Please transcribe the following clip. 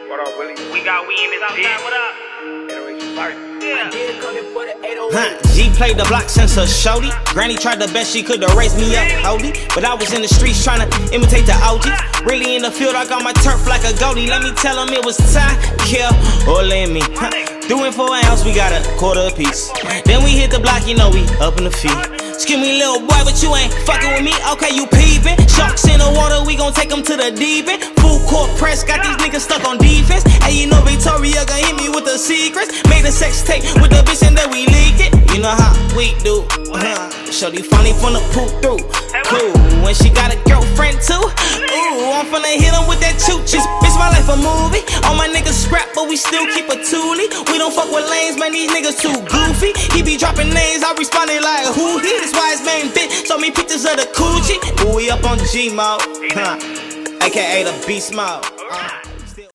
What up, Willie? We got we in this bitch. What up? Yeah. G played the block since a shorty. Granny tried the best she could to raise me up, holy. But I was in the streets trying to imitate the OGs. Really in the field, I got my turf like a goalie. Let me tell them it was time, kill or let me. Doing for an ounce, we got a quarter apiece. Then we hit the block, you know we up in the feet. Excuse me, little boy, but you ain't fucking with me. Okay, you peeping. Sharks in the water, we gon' take them to the deep end. Full court press, got these niggas stuck on defense. Hey, you know Victoria gon' hit me with the secrets. Made a sex tape with the bitch and then we leaked it. You know how we do. Shorty funny from the poop through. Cool, when she got a girlfriend too. Ooh, I'm finna hit him with that chooches. Bitch, my life a movie. All my niggas scrap, but we still keep a toolie. We don't fuck with lanes, man, these niggas too goofy. He be dropping names, I responded like who he? This why his main bitch show me pictures of the coochie. Ooh, we up on G mode, AKA the beast mode.